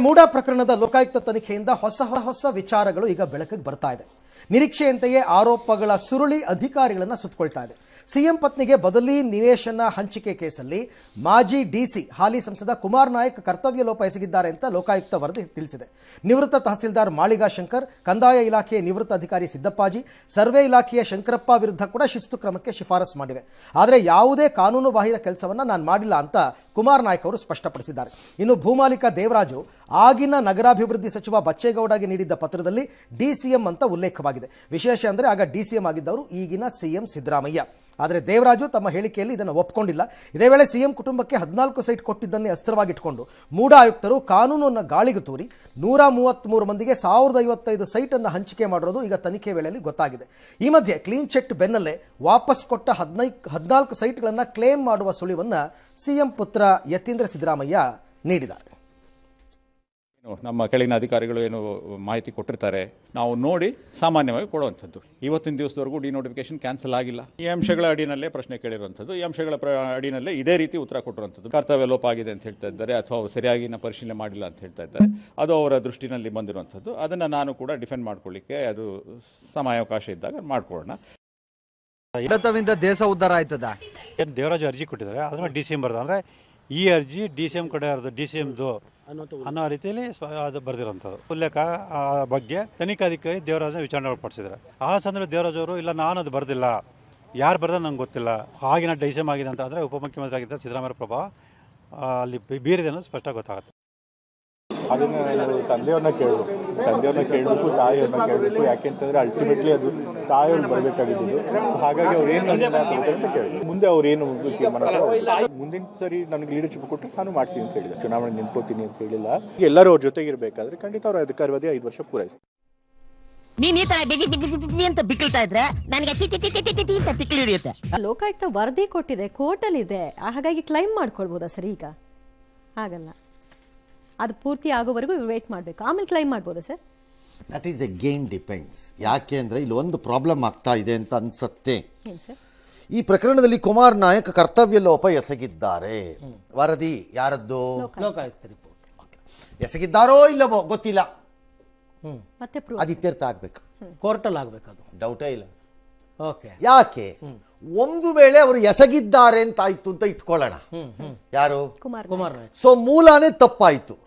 ಮೂಡಾ ಪ್ರಕರಣದ ಲೋಕಾಯುಕ್ತ ತನಿಖೆಯಿಂದ ಹೊಸ ವಿಚಾರಗಳು ಈಗ ಬೆಳಕಿಗೆ ಬರ್ತಾ ಇದೆ. ನಿರೀಕ್ಷೆಯಂತೆಯೇ ಆರೋಪಗಳ ಸುರುಳಿ ಅಧಿಕಾರಿಗಳನ್ನು ಸುತ್ತಕೊಳ್ತಾ ಇದೆ. ಸಿಎಂ ಪತ್ನಿಗೆ ಬದಲಿ ನಿವೇಶನ ಹಂಚಿಕೆ ಕೇಸಲ್ಲಿ ಮಾಜಿ ಡಿಸಿ ಹಾಲಿ ಸಂಸದ ಕುಮಾರ್ ನಾಯಕ್ ಕರ್ತವ್ಯ ಲೋಪ ಎಸಗಿದ್ದಾರೆ ಅಂತ ಲೋಕಾಯುಕ್ತ ವರದಿ ತಿಳಿಸಿದೆ. ನಿವೃತ್ತ ತಹಸೀಲ್ದಾರ್ ಮಾಳಿಗಾ ಶಂಕರ್, ಕಂದಾಯ ಇಲಾಖೆಯ ನಿವೃತ್ತ ಅಧಿಕಾರಿ ಸಿದ್ದಪ್ಪಾಜಿ, ಸರ್ವೆ ಇಲಾಖೆಯ ಶಂಕರಪ್ಪ ವಿರುದ್ಧ ಕೂಡ ಶಿಸ್ತು ಕ್ರಮಕ್ಕೆ ಶಿಫಾರಸು ಮಾಡಿವೆ. ಆದರೆ ಯಾವುದೇ ಕಾನೂನು ಬಾಹಿರ ಕೆಲಸವನ್ನ ನಾನು ಮಾಡಿಲ್ಲ ಅಂತ ಕುಮಾರ್ ನಾಯಕ್ ಅವರು ಸ್ಪಷ್ಟಪಡಿಸಿದ್ದಾರೆ. ಇನ್ನು ಭೂಮಾಲೀಕ ದೇವರಾಜು ಆಗಿನ ನಗರಾಭಿವೃದ್ಧಿ ಸಚಿವ ಬಚ್ಚೇಗೌಡಗೆ ನೀಡಿದ್ದ ಪತ್ರದಲ್ಲಿ ಡಿಸಿಎಂ ಅಂತ ಉಲ್ಲೇಖವಾಗಿದೆ. ವಿಶೇಷ ಅಂದರೆ ಆಗ ಡಿಸಿಎಂ ಆಗಿದ್ದವರು ಈಗಿನ ಸಿಎಂ ಸಿದ್ದರಾಮಯ್ಯ. ಆದರೆ ದೇವರಾಜು ತಮ್ಮ ಹೇಳಿಕೆಯಲ್ಲಿ ಇದನ್ನು ಒಪ್ಪಿಕೊಂಡಿಲ್ಲ. ಇದೇ ವೇಳೆ ಸಿಎಂ ಕುಟುಂಬಕ್ಕೆ 14 ಸೈಟ್ ಕೊಟ್ಟಿದ್ದನ್ನೇ ಅಸ್ತ್ರವಾಗಿಟ್ಟುಕೊಂಡು ಮೂಡಾ ಆಯುಕ್ತರು ಕಾನೂನನ್ನು ಗಾಳಿಗೆ ತೂರಿ 133 ಮಂದಿಗೆ 1055 ಸೈಟ್ ಅನ್ನು ಹಂಚಿಕೆ ಮಾಡಿರೋದು ಈಗ ತನಿಖೆ ವೇಳೆಯಲ್ಲಿ ಗೊತ್ತಾಗಿದೆ. ಈ ಮಧ್ಯೆ ಕ್ಲೀನ್ ಚಿಟ್ ಬೆನ್ನಲ್ಲೇ ವಾಪಸ್ ಕೊಟ್ಟ 14 ಸೈಟ್ಗಳನ್ನು ಕ್ಲೇಮ್ ಮಾಡುವ ಸುಳಿವನ್ನು ಸಿಎಂ ಪುತ್ರ ಯತೀಂದ್ರ ಸಿದ್ದರಾಮಯ್ಯ ನೀಡಿದ್ದಾರೆ. ನಮ್ಮ ಕೆಳಗಿನ ಅಧಿಕಾರಿಗಳು ಏನು ಮಾಹಿತಿ ಕೊಟ್ಟಿರ್ತಾರೆ, ನಾವು ನೋಡಿ ಸಾಮಾನ್ಯವಾಗಿ ಕೊಡುವಂಥದ್ದು. ಇವತ್ತಿನ ದಿವಸದವರೆಗೂ ಡಿನೋಟಿಫಿಕೇಶನ್ ಕ್ಯಾನ್ಸಲ್ ಆಗಿಲ್ಲ. ಈ ಅಂಶಗಳ ಅಡಿನಲ್ಲೇ ಪ್ರಶ್ನೆ ಕೇಳಿರುವಂಥದ್ದು, ಈ ಅಂಶಗಳ ಅಡಿನಲ್ಲೇ ಇದೇ ರೀತಿ ಉತ್ತರ ಕೊಟ್ಟಿರುವಂಥದ್ದು. ಕರ್ತವ್ಯ ಲೋಪ ಆಗಿದೆ ಅಂತ ಹೇಳ್ತಾ ಇದ್ದಾರೆ, ಅಥವಾ ಸರಿಯಾಗಿ ಪರಿಶೀಲನೆ ಮಾಡಿಲ್ಲ ಅಂತ ಹೇಳ್ತಾ ಇದ್ದಾರೆ. ಅದು ಅವರ ದೃಷ್ಟಿನಲ್ಲಿ ಬಂದಿರುವಂಥದ್ದು. ಅದನ್ನು ನಾನು ಕೂಡ ಡಿಫೆಂಡ್ ಮಾಡ್ಕೊಳ್ಳಿಕ್ಕೆ ಅದು ಸಮಯಾವಕಾಶ ಇದ್ದಾಗ ಮಾಡ್ಕೊಳ್ಳೋಣ. ಇಡತವಿಂದ ದೇಶ ಉದ್ಧಾರ ಆಯ್ತದ. ಏನು ದೇವರಾಜು ಅರ್ಜಿ ಕೊಟ್ಟಿದ್ದಾರೆ, ಅದನ್ನು ಡಿಸಿಎಂ ಬರ್ದು ಅಂದರೆ ಈ ಅರ್ಜಿ ಡಿಸಿಎಂ ಕಡೆ ಡಿಸಿಎಂದು ಅನ್ನೋ ರೀತಿಯಲ್ಲಿ ಅದು ಬರೆದಿರೋಂಥದ್ದು ಉಲ್ಲೇಖ ಬಗ್ಗೆ ತನಿಖಾಧಿಕಾರಿ ದೇವರಾಜನ ವಿಚಾರಣೆ ಒಳಪಡಿಸಿದ್ದಾರೆ. ಆ ಸಂದರ್ಭ ದೇವರಾಜ್ ಅವರು ಇಲ್ಲ ನಾನು ಅದು ಬರೆದಿಲ್ಲ, ಯಾರು ಬರ್ದ ನಂಗೆ ಗೊತ್ತಿಲ್ಲ, ಆಗಿನ ಡಿಸಿಎಂ ಆಗಿದೆ ಅಂತ ಆದರೆ ಉಪಮುಖ್ಯಮಂತ್ರಿ ಆಗಿದ್ದ ಸಿದ್ದರಾಮಯ್ಯ ಪ್ರಭಾವ ಅಲ್ಲಿ ಬೀರಿದೆ ಅನ್ನೋದು ಸ್ಪಷ್ಟ ಗೊತ್ತಾಗುತ್ತೆ. ಅದನ್ನು ತಂದೆಯವ್ರನ್ನ ಕೇಳಬೇಕು, ತಾಯಿಯವ್ರನ್ನ ಕೇಳಬೇಕು. ಯಾಕೆಂತಂದರೆ ಅಲ್ಟಿಮೇಟ್ಲಿ ಅದು ತಾಯಿಯವ್ರು ಬರಬೇಕಾಗಿದ್ದು. ಹಾಗಾಗಿ ಅವ್ರು ಏನು ಅಂತ ಕೇಳಿದ್ರು. ಮುಂದೆ ಅವ್ರು ಏನು ತೀರ್ಮಾನ ಮುಂದಿನ ಸರಿ ನನಗೆ ಲೀಡರ್ಶಿಪ್ ಕೊಟ್ಟು ನಾನು ಮಾಡ್ತೀನಿ ಅಂತ ಹೇಳಿದೆ. ಚುನಾವಣೆ ನಿಂತ್ಕೋತೀನಿ ಅಂತ ಹೇಳಿಲ್ಲ. ಎಲ್ಲರೂ ಅವ್ರ ಜೊತೆಗೆ ಇರಬೇಕಾದ್ರೆ ಖಂಡಿತ ಅವ್ರ ಅಧಿಕಾರವಾದಿ 5 ವರ್ಷ ಪೂರೈಸ್ತಾರೆ. ನೀನ್ ಈ ತರ ಅಂತ ಬಿಕ್ಕಳ್ತಾ ಇದ್ರೆ ನನಗೆ ತಿಕ್ಕಿ ಹಿಡಿಯುತ್ತೆ. ಲೋಕಾಯುಕ್ತ ವರದಿ ಕೊಟ್ಟಿದೆ, ಕೋರ್ಟಲ್ಲಿ ಇದೆ, ಹಾಗಾಗಿ ಕ್ಲೈಮ್ ಮಾಡ್ಕೊಳ್ಬೋದಾ ಸರ್? ಈಗ ಆಗಲ್ಲ, ಅದು ಪೂರ್ತಿ ಆಗೋವರೆಗೂ ವೇಟ್ ಮಾಡಬೇಕು, ಆಮೇಲೆ ಕ್ಲೈಮ್ ಮಾಡ್ಬೋದಾ sir? That is again depends. ಯಾಕೆ ಅಂದರೆ ಇಲ್ಲಿ ಒಂದು ಪ್ರಾಬ್ಲಮ್ ಆಗ್ತಾ ಇದೆ ಅಂತ ಅನ್ಸುತ್ತೆ. ಏನು ಸರ್? ಈ ಪ್ರಕರಣದಲ್ಲಿ ಕುಮಾರ್ ನಾಯಕ್ ಕರ್ತವ್ಯ ಲೋಪ ಎಸಗಿದ್ದಾರೆ. ವರದಿ ಯಾರದ್ದು? ಲೋಕಾಯುಕ್ತ ರಿಪೋರ್ಟ್. ಎಸಗಿದ್ದಾರೋ ಇಲ್ಲವೋ ಗೊತ್ತಿಲ್ಲ, ಮತ್ತೆ ಅದು ಇತ್ಯರ್ಥ ಆಗ್ಬೇಕು, ಕೋರ್ಟಲ್ಲಿ ಆಗ್ಬೇಕು, ಅದು ಡೌಟೇ ಇಲ್ಲ. ಓಕೆ. ಯಾಕೆ ಒಂದು ವೇಳೆ ಅವರು ಎಸಗಿದ್ದಾರೆ ಅಂತ ಆಯ್ತು ಅಂತ ಇಟ್ಕೊಳ್ಳೋಣ, ಯಾರು? ಕುಮಾರ್ ನಾಯಕ್. ಸೊ ಮೂಲನೇ ತಪ್ಪಾಯಿತು.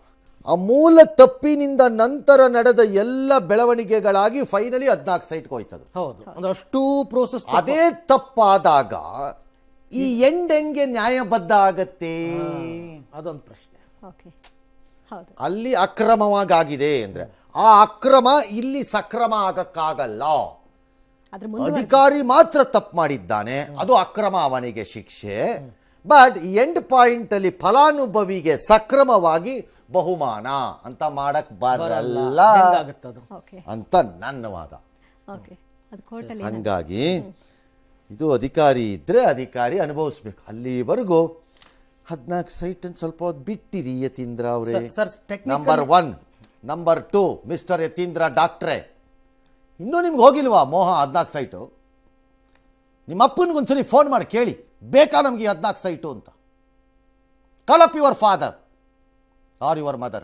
ಆ ಮೂಲ ತಪ್ಪಿನಿಂದ ನಂತರ ನಡೆದ ಎಲ್ಲ ಬೆಳವಣಿಗೆಗಳಾಗಿ ಫೈನಲಿ 14 ಸೈಟ್ಗೆ ಹೋಯ್ತದು. ಹೌದು, ಅಂದ್ರೆ ಅಷ್ಟು ಪ್ರೋಸೆಸ್. ಅದೇ ತಪ್ಪಾದಾಗ ಈ ಎಂಡ್ ಹೆಂಗೆ ನ್ಯಾಯಬದ್ಧ ಆಗತ್ತೆ? ಅದೊಂದು ಪ್ರಶ್ನೆ. ಓಕೆ, ಹೌದು. ಅಲ್ಲಿ ಅಕ್ರಮವಾಗಿದೆ ಅಂದ್ರೆ ಆ ಅಕ್ರಮ ಇಲ್ಲಿ ಸಕ್ರಮ ಆಗಕ್ಕಾಗಲ್ಲ. ಅಧಿಕಾರಿ ಮಾತ್ರ ತಪ್ಪು ಮಾಡಿದ್ದಾನೆ, ಅದು ಅಕ್ರಮ, ಅವನಿಗೆ ಶಿಕ್ಷೆ. ಬಟ್ ಎಂಡ್ ಪಾಯಿಂಟ್ ಅಲ್ಲಿ ಫಲಾನುಭವಿಗೆ ಸಕ್ರಮವಾಗಿ ಬಹುಮಾನ ಅಂತ ಮಾಡಕ್ ಬರಲ್ಲ ಅಂತ ನನ್ನ ವಾದ. ಹಂಗಾಗಿ ಇದು ಅಧಿಕಾರಿ ಇದ್ರೆ ಅಧಿಕಾರಿ ಅನುಭವಿಸ್ಬೇಕು. ಅಲ್ಲಿವರೆಗೂ 14 ಸೈಟ್ ಅಂತ ಸ್ವಲ್ಪ ಹೊತ್ತು ಬಿಟ್ಟಿರಿ ಯತೀಂದ್ರ ಅವರೇ. ನಂಬರ್ 1. ನಂಬರ್ 2, ಮಿಸ್ಟರ್ ಯತೀಂದ್ರ ಡಾಕ್ಟ್ರೇ, ಇನ್ನೂ ನಿಮ್ಗೆ ಹೋಗಿಲ್ವಾ ಮೋಹ 14 ಸೈಟು? ನಿಮ್ಮ ಅಪ್ಪನಿಗೊಂದ್ಸರಿ ಫೋನ್ ಮಾಡಿ ಕೇಳಿ, ಬೇಕಾ ನಮಗೆ 14 ಸೈಟು ಅಂತ. Call up your father or your mother.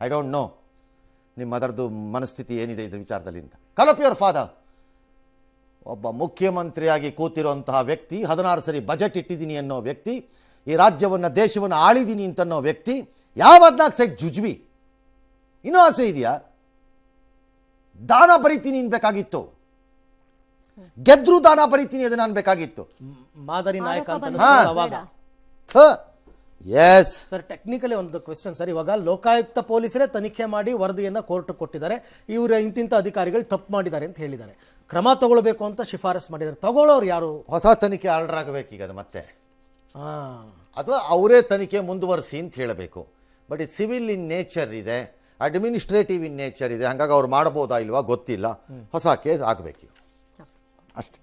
I don't know ನಿಮ್ಮ ಮದರ್ದು ಮನಸ್ಥಿತಿ ಏನಿದೆ ಇದು ವಿಚಾರದಲ್ಲಿ ಅಂತ. Call up your father. ಒಬ್ಬ ಮುಖ್ಯಮಂತ್ರಿಯಾಗಿ ಕೂತಿರುವಂತಹ ವ್ಯಕ್ತಿ, 16 ಸರಿ ಬಜೆಟ್ ಇಟ್ಟಿದ್ದೀನಿ ಅನ್ನೋ ವ್ಯಕ್ತಿ, ಈ ರಾಜ್ಯವನ್ನು ದೇಶವನ್ನು ಆಳಿದ್ದೀನಿ ಅಂತನ್ನೋ ವ್ಯಕ್ತಿ, ಯಾವ 14 ಸೈಟ್ ಜುಜ್ಬಿ? ಇನ್ನೂ ಆಸೆ ಇದೆಯಾ? ದಾನ ಬರೀತೀನಿ ಅನ್ಬೇಕಾಗಿತ್ತು, ಗೆದ್ರು ದಾನ ಬರೀತೀನಿ ಅದನ್ನ ಅನ್ಬೇಕಾಗಿತ್ತು. ಮಾದರಿ ನಾಯಕ ಎಸ್ ಸರ್. ಟೆಕ್ನಿಕಲಿ ಒಂದು ಕ್ವೆಶ್ಚನ್ ಸರ್. ಇವಾಗ ಲೋಕಾಯುಕ್ತ ಪೊಲೀಸರೇ ತನಿಖೆ ಮಾಡಿ ವರದಿಯನ್ನ ಕೋರ್ಟ್ ಕೊಟ್ಟಿದ್ದಾರೆ, ಇವರು ಇಂತಿಂತ ಅಧಿಕಾರಿಗಳು ತಪ್ಪು ಮಾಡಿದ್ದಾರೆ ಅಂತ ಹೇಳಿದ್ದಾರೆ, ಕ್ರಮ ತಗೊಳ್ಬೇಕು ಅಂತ ಶಿಫಾರಸ್ ಮಾಡಿದ್ದಾರೆ. ತಗೊಳ್ಳೋರು ಯಾರು? ಹೊಸ ತನಿಖೆ ಆರ್ಡರ್ ಆಗಬೇಕೀಗ ಅದು ಮತ್ತೆ, ಅಥವಾ ಅವರೇ ತನಿಖೆ ಮುಂದುವರಿಸಿ ಅಂತ ಹೇಳಬೇಕು. ಬಟ್ ಇದು ಸಿವಿಲ್ ಇನ್ ನೇಚರ್ ಇದೆ, ಅಡ್ಮಿನಿಸ್ಟ್ರೇಟಿವ್ ಇನ್ ನೇಚರ್ ಇದೆ. ಹಾಗಾಗಿ ಅವ್ರು ಮಾಡ್ಬೋದಾ ಇಲ್ವಾ ಗೊತ್ತಿಲ್ಲ. ಹೊಸ ಕೇಸ್ ಆಗಬೇಕು ಅಷ್ಟೇ.